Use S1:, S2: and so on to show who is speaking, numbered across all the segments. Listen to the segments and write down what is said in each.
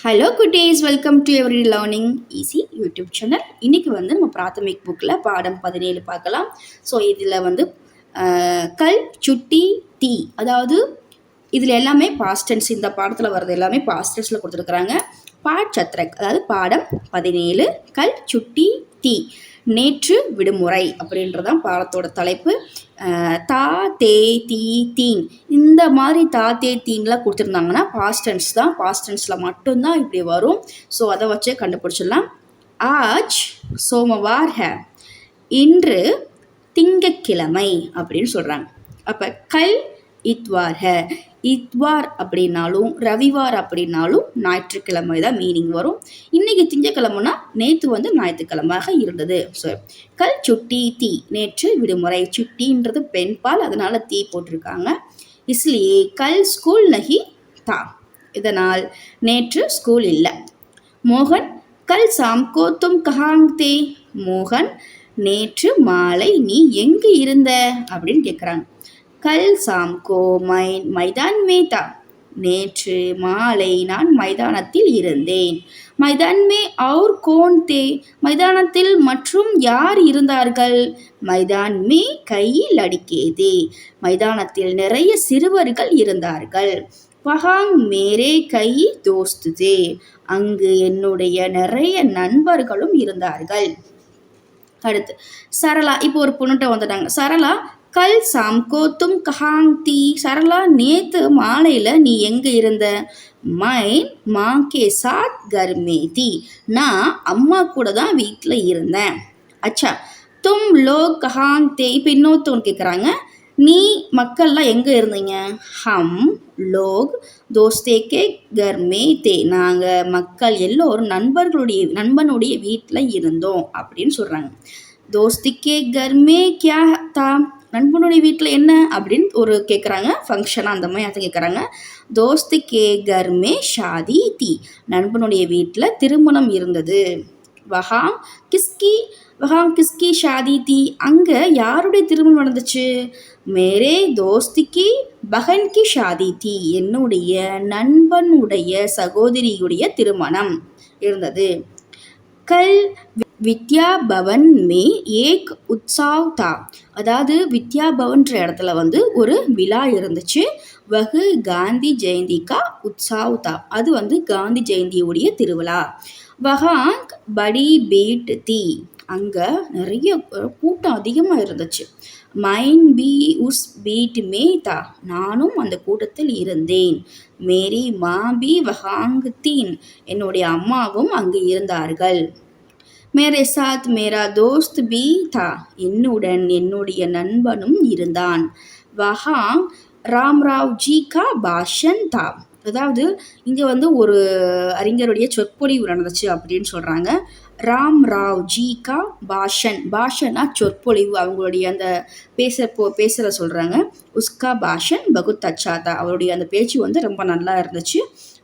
S1: Hello குட்டீஸ், welcome to every learning easy YouTube channel. இன்றைக்கி நம்ம பிராத்தமிக் புக்கில் பாடம் 17 பார்க்கலாம். ஸோ இதில் கல் சுட்டி தீ, அதாவது இதில் எல்லாமே பாஸ்டன்ஸ். இந்த பாடத்தில் வர்றது எல்லாமே பாஸ்டன்ஸில் கொடுத்துருக்குறாங்க. பாட்சத்ரக், அதாவது பாடம் 17 கல் சுட்டி தீ, நேற்று விடுமுறை அப்படின்றதான் பாடத்தோட தலைப்பு. தா தே தீ தீன், இந்த மாதிரி தா தே தீன்லாம் கொடுத்துருந்தாங்கன்னா பாஸ்டன்ஸ் தான். பாஸ்டன்ஸில் மட்டும்தான் இப்படி வரும். ஸோ அதை வச்சே கண்டுபிடிச்சிடலாம். ஆஜ் சோமவார் ஹே, இன்று திங்கக்கிழமை அப்படின்னு சொல்கிறாங்க. அப்போ கல் இத்வார் ஹே, இத்வார் அப்படின்னாலும் ரவிவார் அப்படின்னாலும் ஞாயிற்றுக்கிழமை தான் மீனிங் வரும். இன்றைக்கி திங்கக்கிழமைனா நேற்று ஞாயிற்றுக்கிழமையாக இருந்தது. ஸோ கல் சுட்டி தீ, நேற்று விடுமுறை. சுட்டின்றது பெண்பால், அதனால் தீ போட்டிருக்காங்க. இஸ்லியே கல் ஸ்கூல் நஹி தா, இதனால் நேற்று ஸ்கூல் இல்லை. மோகன் கல் சாம்கோ தும் கஹாங் தே, மோகன் நேற்று மாலை நீ எங்கே இருந்த அப்படின்னு கேட்குறாங்க. கல் சாம்கோ மைதான் மேதா, நேற்று மாலை நான் மைதானத்தில் இருந்தேன். மைதான் மே அவுர் கோன் தே, மைதானத்தில் மற்றும் யார் இருந்தார்கள்? மைதான் மே கை லடிக்கே தே, மைதானத்தில் நிறைய சிறுவர்கள் இருந்தார்கள். வஹாங் மேரே கை தோஸ்த் தே, அங்கு என்னுடைய நிறைய நண்பர்களும் இருந்தார்கள். அடுத்து சரளா, இப்போ ஒரு பொண்ணுகிட்ட வந்துட்டாங்க. சரளா கல் சாம்கோ தும் கஹாங் தீ, சரளா நேற்று மாலையில் நீ எங்கே இருந்த? மைன் மாங் கே சாத் கர் மே தி, நான் அம்மா கூட தான் வீட்டில் இருந்தேன். அச்சா தும் லோக் கஹாங் தே, இப்போ இன்னொருத்தவங்க கேட்குறாங்க, நீ மக்கள்லாம் எங்கே இருந்தீங்க? ஹம் லோக் தோஸ்தே கே கர் மே தே, நாங்கள் மக்கள் எல்லோரும் நண்பனுடைய வீட்டில் இருந்தோம் அப்படின்னு சொல்கிறாங்க. தோஸ்திக்கே கர்மே கியா தா, நண்பனுடைய வீட்டில் என்ன அப்படின்னு ஒரு கேட்குறாங்க. ஃபங்க்ஷனாக அந்த மாதிரி அதை கேட்குறாங்க. தோஸ்திக்கே கர்மே ஷாதி தி, நண்பனுடைய வீட்டில் திருமணம் இருந்தது. வஹாங் கிஸ்கி ஷாதி தி, அங்கே யாருடைய திருமணம் நடந்துச்சு? மேரே தோஸ்திக்கு பகன் கி ஷாதி தி, என்னுடைய நண்பனுடைய சகோதரியுடைய திருமணம் இருந்தது. கல் வித்யா பவன் மே ஏக் உத்சாவ் தா, அதாவது வித்யா பவன்ற இடத்துல ஒரு விழா இருந்துச்சு. வகு காந்தி ஜெயந்தி கா உத்சாவ் தா, அது காந்தி ஜெயந்தியுடைய திருவிழா. வஹாங் படி பீட் தி, அங்கே நிறைய கூட்டம் அதிகமாக இருந்துச்சு. மைன் பி உஸ் பீட் மே தா, நானும் அந்த கூட்டத்தில் இருந்தேன். மேரி மா பி வஹாங் தீன், என்னுடைய அம்மாவும் அங்கு இருந்தார்கள். மேரே சாத் மேரா தோஸ்த் பி தா, என்னுடன் என்னுடைய நண்பனும் இருந்தான். வஹாங் ராம்ராவ் ஜி கா பாஷன் தா, அதாவது இங்கே ஒரு அறிஞருடைய சொற்பொழிவு நடந்துச்சு அப்படின்னு சொல்கிறாங்க. ராம்ராவ் ஜி கா பாஷன், பாஷனா சொற்பொழிவு, அவங்களுடைய அந்த பேசுகிற சொல்கிறாங்க. உஸ்கா பாஷன் பகுத் அச்சா தா, அவருடைய அந்த பேச்சு ரொம்ப நல்லா இருந்துச்சு.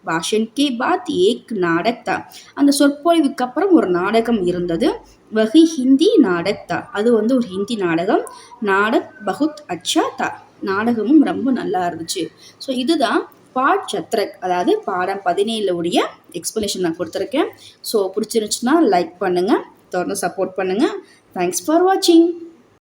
S1: பாஷன் கே பாத் ஏக் நாடக் தா, அந்த சொற்பொழிவுக்கு அப்புறம் ஒரு நாடகம் இருந்தது. வஹி ஹிந்தி நாடக் தா, அது ஒரு ஹிந்தி நாடகம். நாடக் பகுத் அச்சா தா, நாடகமும் ரொம்ப நல்லா இருந்துச்சு. ஸோ இதுதான் பாட்சத்ரக், அதாவது பாடம் 17 உடைய எக்ஸ்ப்ளனேஷன் நான் கொடுத்துருக்கேன். ஸோ பிடிச்சிருந்துச்சுன்னா லைக் பண்ணுங்கள், தொடர்ந்து சப்போர்ட் பண்ணுங்கள். தேங்க்ஸ் ஃபார் வாட்சிங்.